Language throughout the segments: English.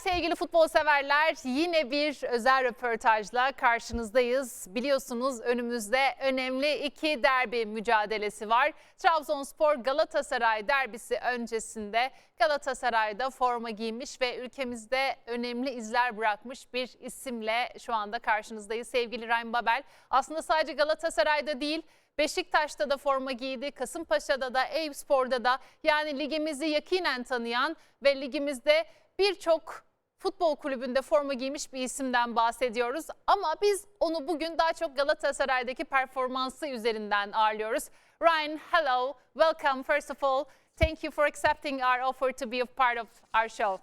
sevgili futbol severler. Yine bir özel röportajla karşınızdayız. Biliyorsunuz önümüzde önemli iki derbi mücadelesi var. Trabzonspor Galatasaray derbisi öncesinde Galatasaray'da forma giymiş ve ülkemizde önemli izler bırakmış bir isimle şu anda karşınızdayız. Sevgili Ryan Babel aslında sadece Galatasaray'da değil, Beşiktaş'ta da forma giydi, Kasımpaşa'da da, Eyüpspor'da da, yani ligimizi yakinen tanıyan ve ligimizde birçok futbol kulübünde forma giymiş bir isimden bahsediyoruz. Ama biz onu bugün daha çok Galatasaray'daki performansı üzerinden ağırlıyoruz. Ryan, hello, welcome first of all. Thank you for accepting our offer to be a part of our show.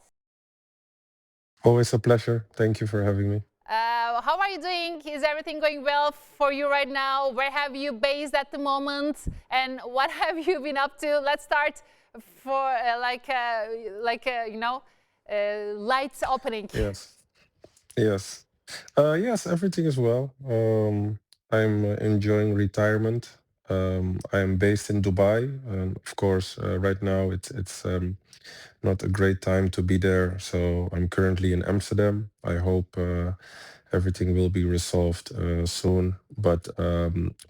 Always a pleasure. Thank you for having me. How are you doing? Is everything going well for you right now? Where have you based at the moment? And what have you been up to? Let's start for light opening. Yes, everything is well. I'm enjoying retirement. I am based in Dubai, and of course, right now it's not a great time to be there. So I'm currently in Amsterdam. I hope everything will be resolved soon. But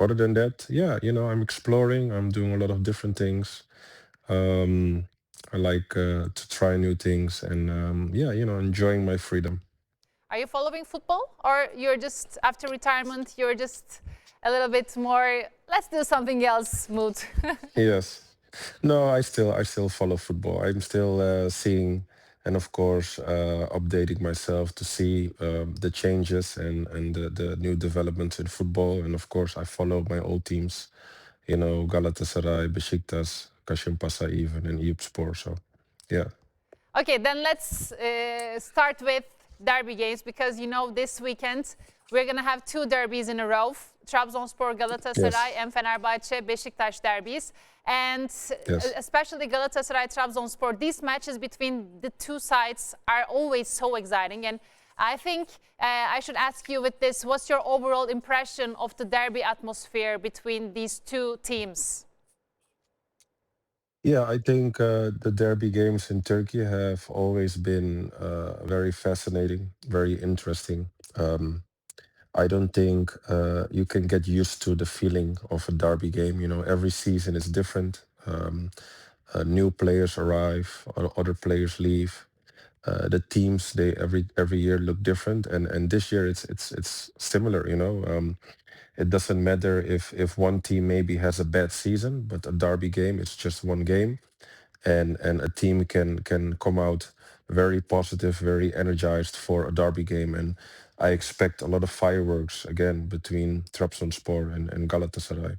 other than that, yeah, I'm exploring. I'm doing a lot of different things. I like to try new things, and enjoying my freedom. Are you following football, or you're just after retirement, you're just a little bit more, let's do something else mood? Yes. No, I still follow football. I'm still seeing and of course updating myself to see the changes and the new developments in football. And of course, I follow my old teams, Galatasaray, Beşiktaş, Kasımpaşa even, and Eyüpspor. So, yeah. Okay, then let's start with derby games, because this weekend we're going to have two derbies in a row. Trabzonspor, Galatasaray, Yes. and Fenerbahçe-Beşiktaş derbies. And Yes. especially Galatasaray-Trabzonspor, these matches between the two sides are always so exciting. And I think I should ask you with this, what's your overall impression of the derby atmosphere between these two teams? Yeah, I think the derby games in Turkey have always been very fascinating, very interesting. I don't think you can get used to the feeling of a derby game. Every season is different. New players arrive, other players leave. The teams they every year look different, and this year it's similar. It doesn't matter if one team maybe has a bad season, but a derby game it's just one game, and a team can come out very positive, very energized for a derby game. And I expect a lot of fireworks again between Trabzonspor and Galatasaray.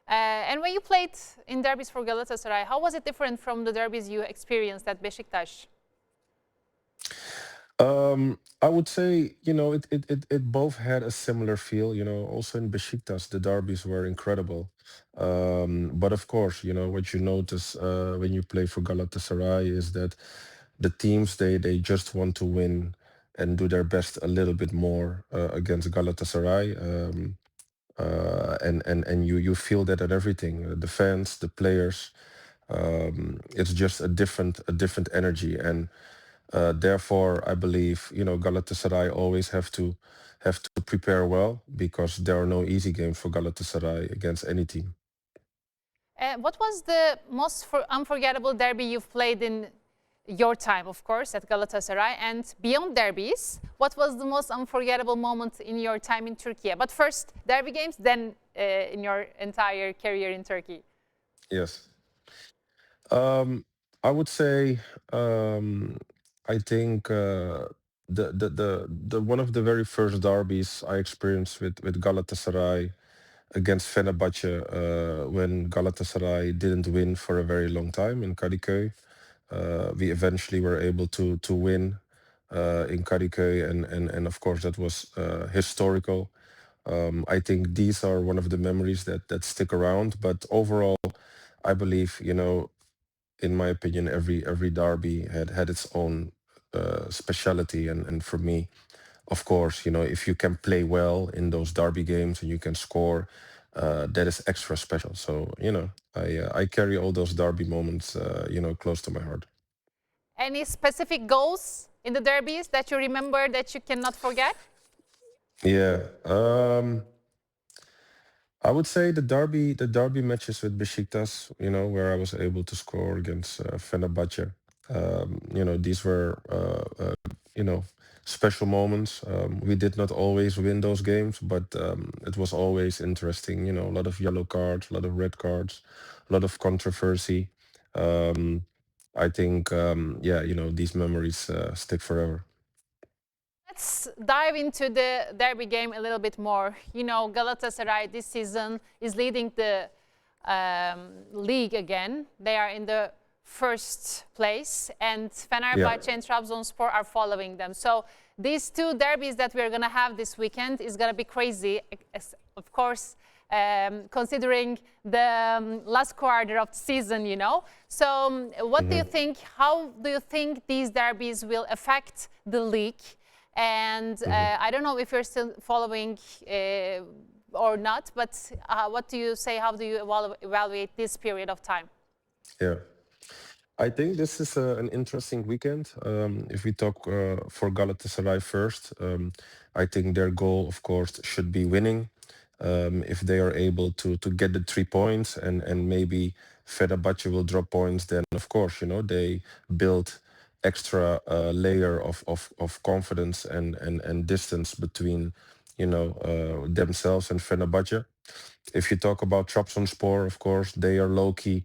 And when you played in derbies for Galatasaray, how was it different from the derbies you experienced at Beşiktaş? I would say, it both had a similar feel. Also in Beşiktaş, the derbies were incredible. But of course, what you notice when you play for Galatasaray is that the teams they just want to win and do their best a little bit more against Galatasaray. And you feel that at everything, the fans, the players. It's just a different energy, and therefore, I believe Galatasaray always have to prepare well, because there are no easy games for Galatasaray against any team. What was the most unforgettable derby you've played in your time, of course, at Galatasaray? And beyond derbies, what was the most unforgettable moment in your time in Turkey? But first, derby games, then in your entire career in Turkey. Yes. I would say I think the one of the very first derbies I experienced with Galatasaray against Fenerbahçe, when Galatasaray didn't win for a very long time in Kadıköy. We eventually were able to win in Kadıköy, and of course that was historical. I think these are one of the memories that stick around. But overall, I believe, in my opinion, every derby had its own speciality, and for me, of course, if you can play well in those derby games and you can score, that is extra special. So I carry all those derby moments, close to my heart. Any specific goals in the derbies that you remember that you cannot forget? Yeah. I would say the derby matches with Beşiktaş, where I was able to score against Fenerbahçe. These were special moments. We did not always win those games, but it was always interesting. A lot of yellow cards, a lot of red cards, a lot of controversy. Um, I think, yeah, these memories stick forever. Let's dive into the derby game a little bit more. Galatasaray this season is leading the league again. They are in the first place, and Yeah. Fenerbahçe and Trabzonspor are following them. So these two derbies that we're going to have this weekend is going to be crazy, of course, considering the last quarter of the season. So what do you think? How do you think these derbies will affect the league? And I don't know if you're still following or not, but what do you say? How do you evaluate this period of time? Yeah. I think this is an interesting weekend. If we talk for Galatasaray first, I think their goal, of course, should be winning. If they are able to get the 3 points and maybe Fenerbahce will drop points, then of course, they build extra layer of confidence and distance between, themselves and Fenerbahce. If you talk about Trabzonspor, of course, they are low-key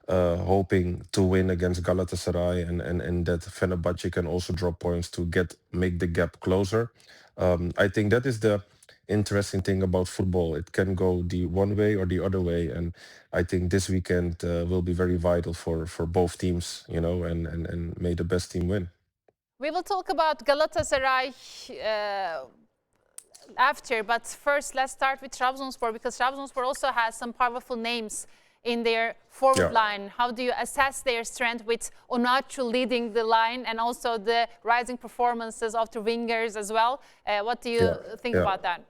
hoping to win against Galatasaray and that Fenerbahce can also drop points to make the gap closer. I think that is the interesting thing about football. It can go the one way or the other way, and I think this weekend will be very vital for both teams, and may the best team win. We will talk about Galatasaray after, but first let's start with Trabzonspor because Trabzonspor also has some powerful names in their forward Yeah. line. How do you assess their strength with Onaçu leading the line and also the rising performances of the wingers as well? What do you Yeah, think yeah. about that?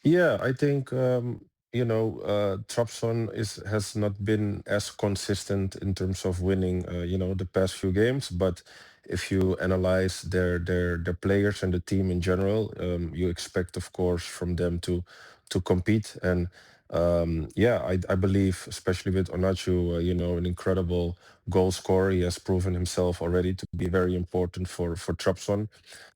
Yeah, I think Trabzon has not been as consistent in terms of winning, the past few games. But if you analyze their players and the team in general, you expect, of course, from them to compete. And yeah, I believe, especially with Onaçu, an incredible goal scorer. He has proven himself already to be very important for Trabzon.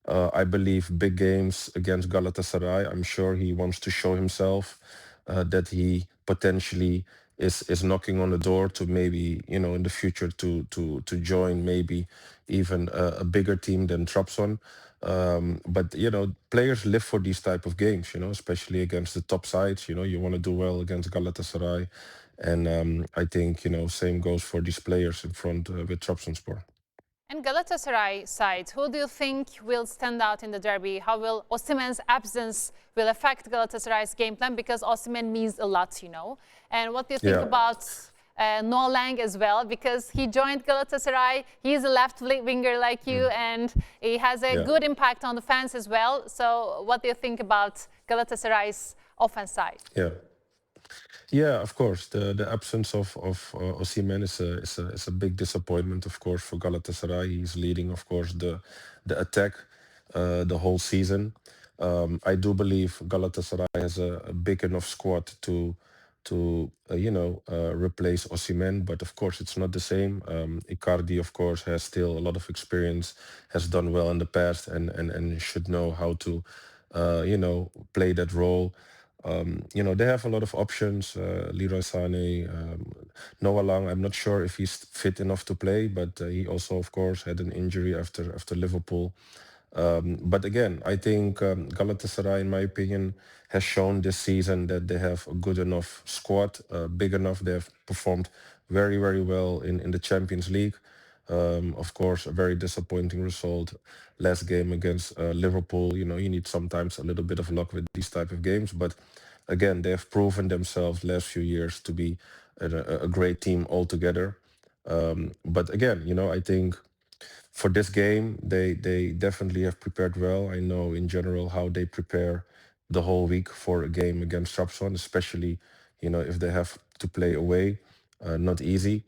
I believe big games against Galatasaray. I'm sure he wants to show himself that he potentially is knocking on the door to maybe in the future to join maybe even a bigger team than Trabzon. But players live for these type of games. Especially against the top sides. You want to do well against Galatasaray, and I think same goes for these players in front with Trabzonspor. And Galatasaray side, who do you think will stand out in the derby? How will Osimhen's absence will affect Galatasaray's game plan? Because Osimhen means a lot. And what do you think Yeah. about Noah Lang as well? Because he joined Galatasaray. He's a left winger like you, and he has a Yeah. good impact on the fans as well. So what do you think about Galatasaray's offense side? Yeah. Yeah, of course. The absence of Osimhen is a big disappointment, of course, for Galatasaray. He's leading, of course, the attack the whole season. I do believe Galatasaray has a big enough squad to replace Osimhen, but of course it's not the same. Icardi, of course, has still a lot of experience, has done well in the past, and should know how to play that role. They have a lot of options. Leroy Sané, Noah Lang. I'm not sure if he's fit enough to play, but he also, of course, had an injury after Liverpool. But again, I think Galatasaray, in my opinion, has shown this season that they have a good enough squad, big enough. They have performed very, very well in the Champions League. Of course, a very disappointing result last game against Liverpool. You need sometimes a little bit of luck with these type of games, but again, they have proven themselves last few years to be a great team altogether. But again, I think for this game, they definitely have prepared well. I know in general how they prepare the whole week for a game against Trabzon, especially if they have to play away, not easy.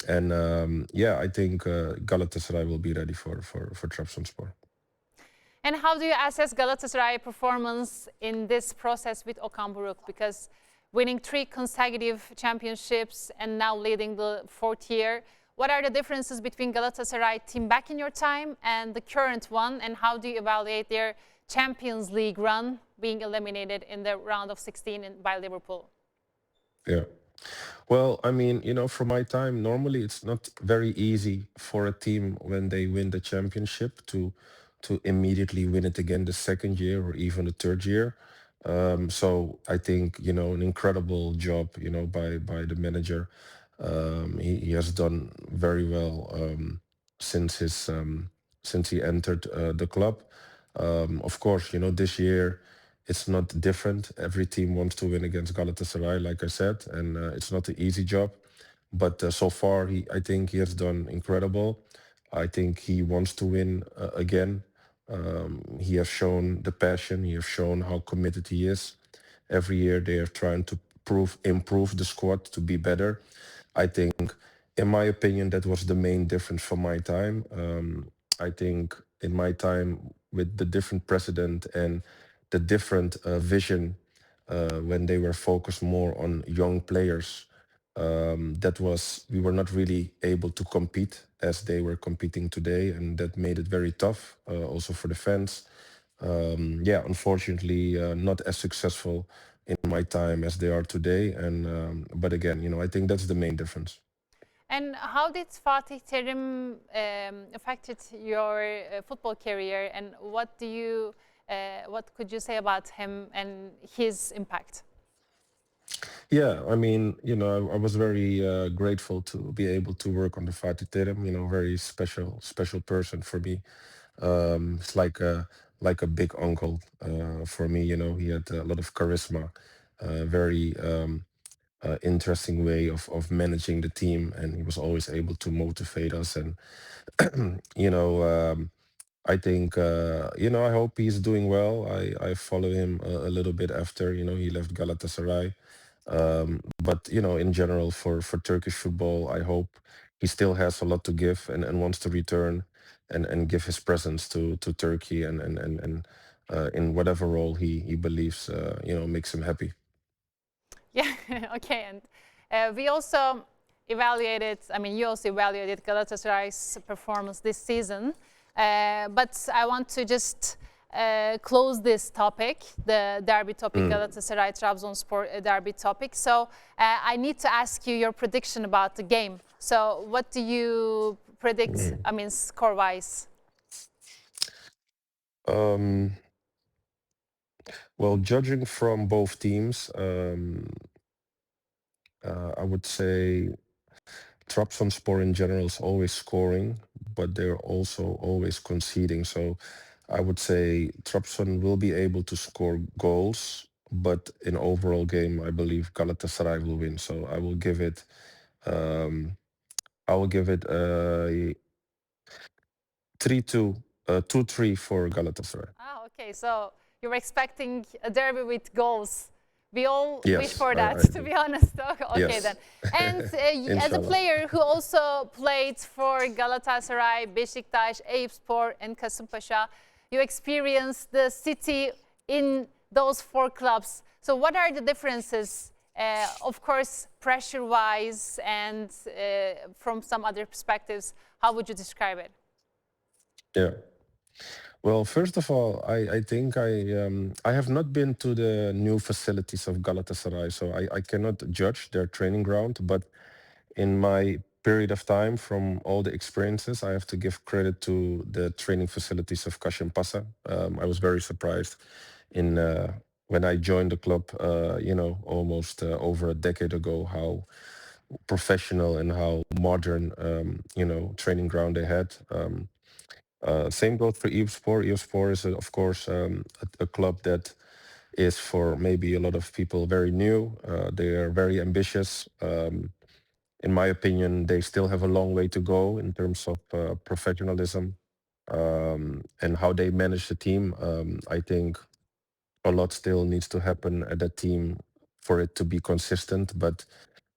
And yeah, I think Galatasaray will be ready for Trabzonspor. And how do you assess Galatasaray performance in this process with Okan Buruk? Because winning 3 consecutive championships and now leading the 4th year, what are the differences between Galatasaray team back in your time and the current one? And how do you evaluate their Champions League run being eliminated in the round of 16 by Liverpool? Yeah. Well, I mean, from my time, normally it's not very easy for a team when they win the championship to immediately win it again the second year or even the third year. So I think, an incredible job, by the manager. He has done very well since he entered the club. Of course, this year it's not different. Every team wants to win against Galatasaray, like I said, and it's not an easy job. But so far, I think he has done incredible. I think he wants to win again. He has shown the passion. He has shown how committed he is. Every year they are trying to improve the squad to be better. I think, in my opinion, that was the main difference from my time. I think in my time with the different president and the different vision when they were focused more on young players, we were not really able to compete as they were competing today, and that made it very tough also for the fans. Yeah, unfortunately, not as successful in my time as they are today. And but again, I think that's the main difference. And how did Fatih Terim affected your football career? And what could you say about him and his impact? Yeah, I mean, I was very grateful to be able to work on the Fatih Terim. Very special person for me. It's like a big uncle for me. He had a lot of charisma, very interesting way of managing the team, and he was always able to motivate us. And you know, I think I hope he's doing well. I follow him a little bit after he left Galatasaray. But in general, for Turkish football, I hope he still has a lot to give and wants to return and give his presence to Turkey and in whatever role he believes makes him happy. Yeah, okay. And we also evaluated, I mean, you also evaluated Galatasaray's performance this season. But I want to just close this topic, the derby topic, Galatasaray Trabzonspor derby topic. So I need to ask you your prediction about the game. So what do you predict, I mean, score-wise? Well, judging from both teams, I would say Trabzonspor in general is always scoring, but they're also always conceding. So I would say Trabzon will be able to score goals, but in overall game, I believe Galatasaray will win. So um, I will give it a 3-2, 2-3 for Galatasaray. Ah, okay. So you're expecting a derby with goals. We all wish Yes, for that, I to do. be honest. Okay, then. Yes. And as a Inshallah. player who also played for Galatasaray, Beşiktaş, Eyüpspor, and Kasımpaşa, you experienced the city in those 4 clubs. So what are the differences? Of course, pressure-wise and from some other perspectives, how would you describe it? Yeah. Well, first of all, I think I have not been to the new facilities of Galatasaray, so I cannot judge their training ground. But in my period of time, from all the experiences, I have to give credit to the training facilities of Kasımpaşa. I was very surprised in when I joined the club, almost over a decade ago, how professional and how modern, training ground they had. Same goes for Eyüpspor. Eyüpspor is, of course, a club that is for maybe a lot of people very new. They are very ambitious. In my opinion, they still have a long way to go in terms of professionalism and how they manage the team. I think a lot still needs to happen at that team for it to be consistent. But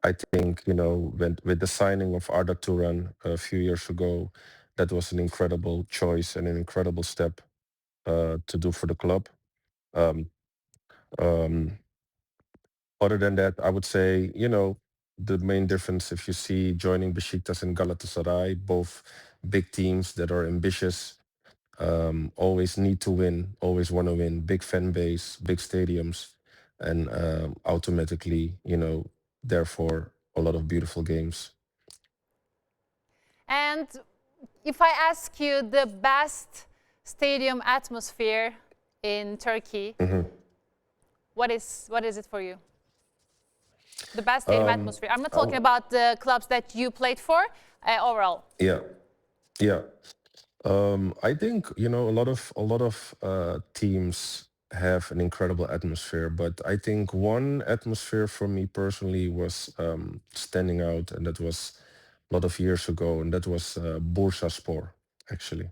I think, with the signing of Arda Turan a few years ago, that was an incredible choice and an incredible step to do for the club. Um, um, Other than that, I would say, the main difference, if you see joining Besiktas and Galatasaray, both big teams that are ambitious, always need to win, always want to win, big fan base, big stadiums, and automatically, therefore, a lot of beautiful games. And if I ask you the best stadium atmosphere in Turkey, Mhm. what is it for you? The best stadium Um, atmosphere. I'm not talking I'll- about the clubs that you played for, overall. yeah, yeah. I think a lot of teams have an incredible atmosphere, but I think one atmosphere for me personally was standing out, and that was a lot of years ago, and that was Bursaspor, actually.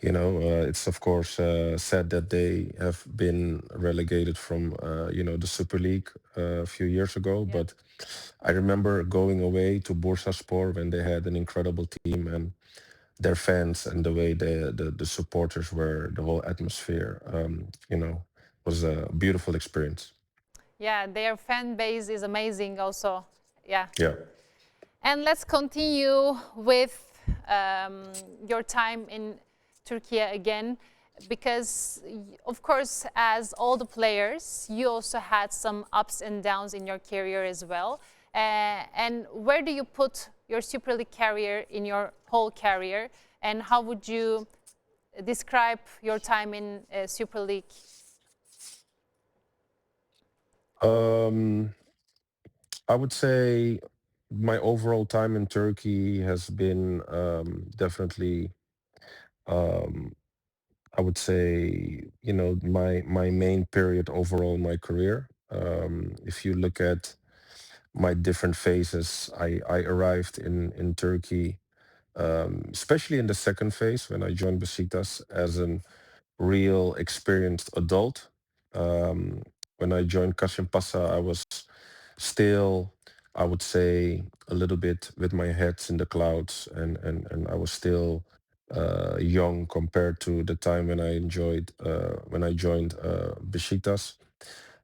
It's of course sad that they have been relegated from the Super League a few years ago, Yeah. but I remember going away to Bursaspor when they had an incredible team and their fans and the way the supporters were, the whole atmosphere, was a beautiful experience. Yeah, their fan base is amazing also. Yeah. Yeah. And let's continue with your time in Turkey again, because, of course, as all the players, you also had some ups and downs in your career as well. And where do you put your Super League career in your whole career? And how would you describe your time in Super League? Um, I would say my overall time in Turkey has been definitely, um, I would say, my main period overall in my career. If you look at my different phases, I arrived in Turkey, especially in the second phase when I joined Besiktas as an real experienced adult. Um, when I joined Kasımpaşa, I was still, I would say, a little bit with my head in the clouds, and I was still young compared to the time when I joined Besiktas.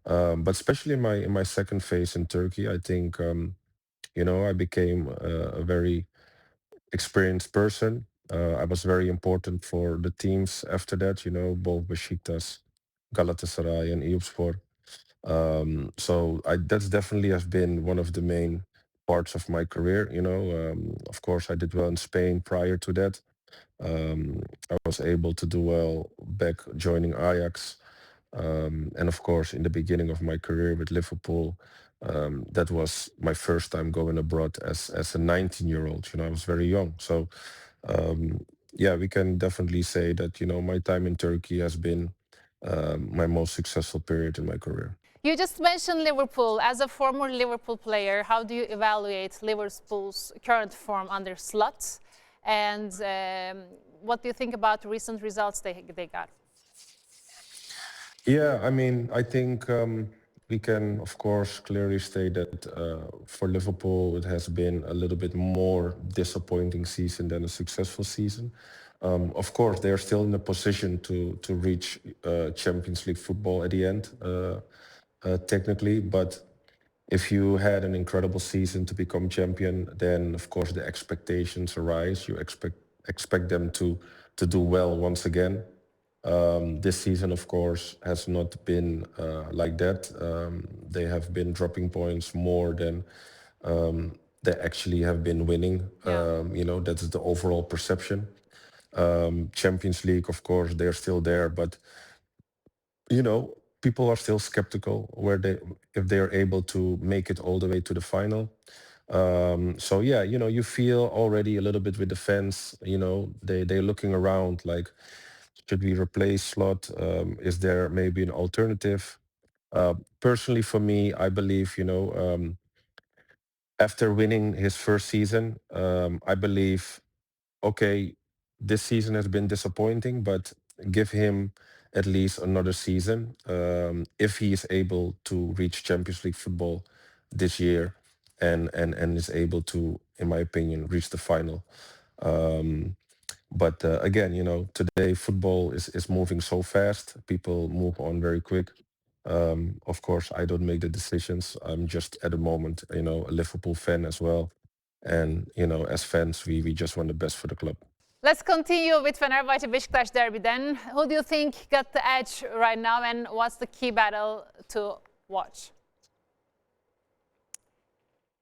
But especially in my second phase in Turkey, I think I became a very experienced person. I was very important for the teams after that, both Besiktas, Galatasaray, and Eyüpspor. So that's definitely has been one of the main parts of my career. Of course, I did well in Spain prior to that. I was able to do well back joining Ajax. And of course, in the beginning of my career with Liverpool, that was my first time going abroad as a 19-year-old. I was very young. So yeah, we can definitely say that, my time in Turkey has been my most successful period in my career. You just mentioned Liverpool. As a former Liverpool player, how do you evaluate Liverpool's current form under Slot? And what do you think about the recent results they got? Yeah, I mean, I think we can, of course, clearly state that for Liverpool, it has been a little bit more disappointing season than a successful season. Of course, they are still in a position to reach Champions League football at the end, technically. But if you had an incredible season to become champion, then of course the expectations arise. You expect them to do well once again. This season, of course, has not been like that. They have been dropping points more than they actually have been winning. Yeah. That is the overall perception. Champions League, of course, they're still there, but people are still skeptical if they are able to make it all the way to the final. So yeah, you feel already a little bit with the fans. They're looking around like, should we replace Slot? Is there maybe an alternative? Personally, for me, I believe, after winning his first season, I believe, okay, this season has been disappointing, but give him at least another season if he is able to reach Champions League football this year. and is able to, in my opinion, reach the final. But again, today football is moving so fast. People move on very quick. Of course, I don't make the decisions. I'm just at the moment, a Liverpool fan as well. And, as fans, we just want the best for the club. Let's continue with Fenerbahçe-Beşiktaş derby then. Who do you think got the edge right now, and what's the key battle to watch?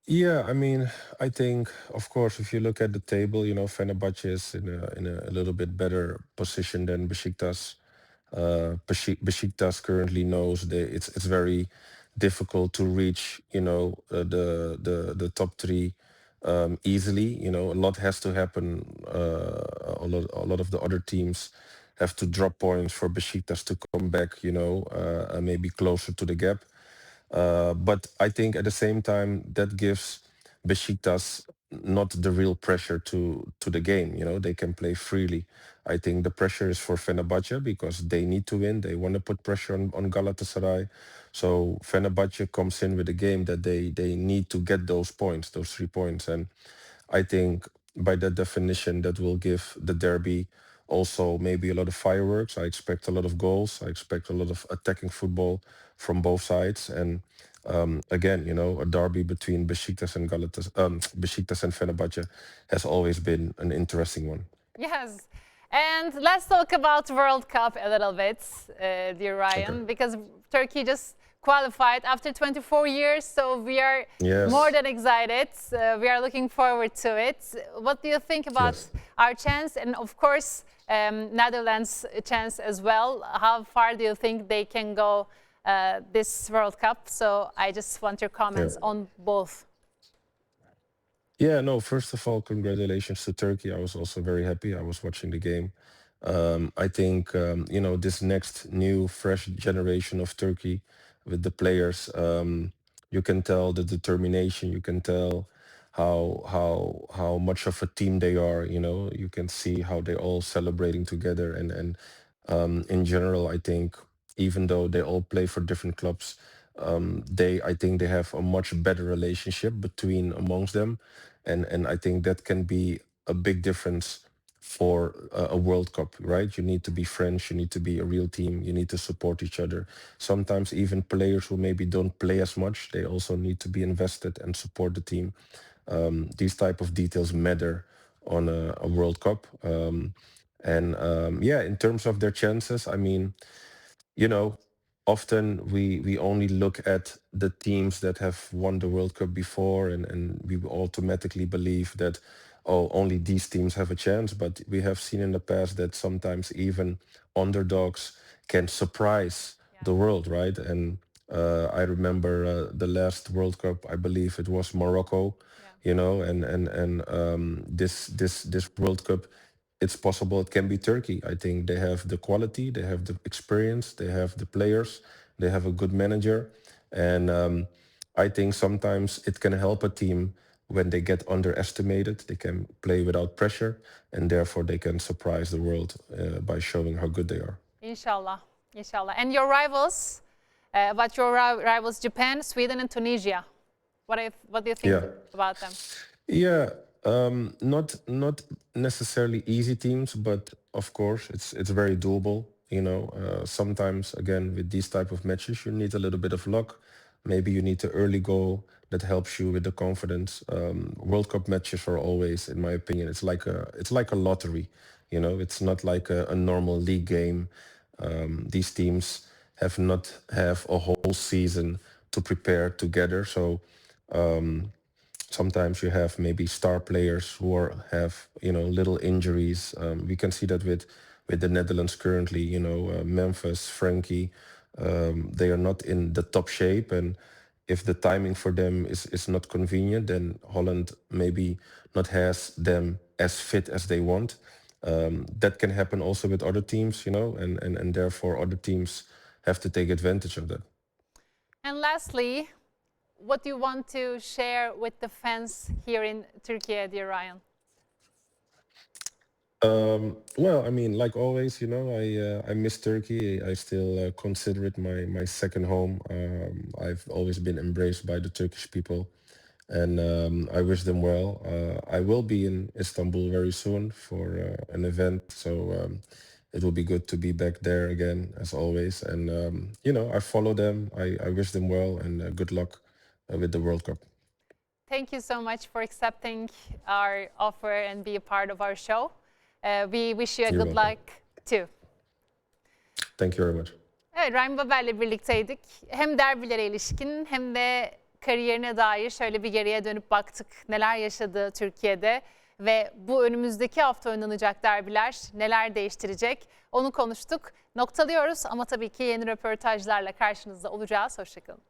Yeah, I mean, I think, of course, if you look at the table, Fenerbahce is in a little bit better position than Besiktas. Besiktas currently knows that it's very difficult to reach, the top three easily. A lot has to happen. A lot of the other teams have to drop points for Besiktas to come back. Maybe closer to the gap. But I think at the same time that gives Besiktas not the real pressure to the game. They can play freely. I think the pressure is for Fenerbahce because they need to win. They want to put pressure on Galatasaray. So Fenerbahce comes in with a game that they need to get those points, those 3 points. And I think by that definition, that will give the derby also maybe a lot of fireworks. I expect a lot of goals. I expect a lot of attacking football from both sides. And again, a derby between Besiktas and Fenerbahce has always been an interesting one. Yes. And let's talk about World Cup a little bit, dear Ryan, Okay. because Turkey just qualified after 24 years, so we are Yes. more than excited. We are looking forward to it. What do you think about Yes. our chance, and of course, Netherlands' chance as well? How far do you think they can go this World Cup? So I just want your comments on both. Yeah, no, first of all, congratulations to Turkey. I was also very happy. I was watching the game. I think, this next new, fresh generation of Turkey with the players, you can tell the determination. You can tell how much of a team they are. You can see how they're all celebrating together. And in general, I think even though they all play for different clubs, I think they have a much better relationship between amongst them, and I think that can be a big difference for a World Cup, right? You need to be friends, you need to be a real team, you need to support each other. Sometimes even players who maybe don't play as much, they also need to be invested and support the team. These type of details matter on a World Cup. Yeah, in terms of their chances, I mean, you know, often we only look at the teams that have won the World Cup before, and we automatically believe that, oh, only these teams have a chance. But we have seen in the past that sometimes even underdogs can surprise the world, right? And I remember the last World Cup, I believe it was Morocco, and this World Cup, it's possible it can be Turkey. I think they have the quality, they have the experience, they have the players, they have a good manager, and I think sometimes it can help a team when they get underestimated. They can play without pressure, and therefore they can surprise the world by showing how good they are. Inshallah, inshallah. And your rivals, rivals Japan, Sweden, and Tunisia. What do you think about them? Yeah, not necessarily easy teams, but of course it's very doable. Sometimes again with these type of matches, you need a little bit of luck. Maybe you need an early goal that helps you with the confidence. World Cup matches are always, in my opinion, it's like a lottery. It's not like a normal league game. These teams have a whole season to prepare together, so. Sometimes you have maybe star players who have little injuries. We can see that with the Netherlands currently. Memphis, Frankie, they are not in the top shape, and if the timing for them is not convenient, then Holland maybe not has them as fit as they want. That can happen also with other teams, and therefore other teams have to take advantage of that. And lastly, what do you want to share with the fans here in Turkey, dear Ryan? Well, I mean, like always, I miss Turkey. I still consider it my second home. I've always been embraced by the Turkish people. and I wish them well. I will be in Istanbul very soon for an event, so it will be good to be back there again as always. And I follow them. I wish them well and good luck with the World Cup. Thank you so much for accepting our offer and be a part of our show. We wish you a You're good welcome. luck too. Thank you very much. Evet, Ryan Babel'le birlikteydik. Hem derbilere ilişkin hem de kariyerine dair şöyle bir geriye dönüp baktık. Neler yaşadı Türkiye'de ve bu önümüzdeki hafta oynanacak derbiler neler değiştirecek onu konuştuk. Noktalıyoruz ama tabii ki yeni röportajlarla karşınızda olacağız. Hoşçakalın.